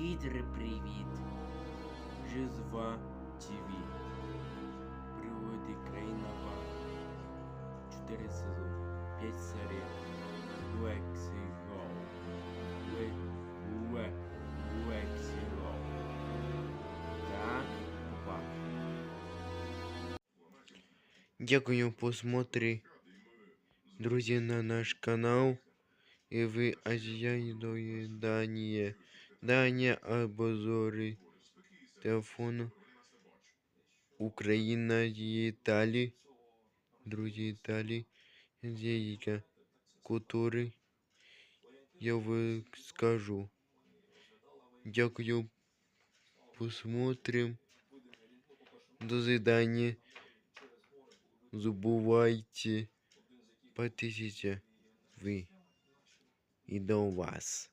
Привіт. Жизва ТВ. Пригоди країна Бар. 4 сезони. 5 серій. Лексіго. Лексіго. Так, опа. Дякую посмотри, друзі, на наш канал. И вы азиаидое Дания обзоры телефону Украина Италии, друзья Италии, Зейка, который я вам скажу. Дякую, посмотрим. До свидания. Забывайте подписываться вы и до вас.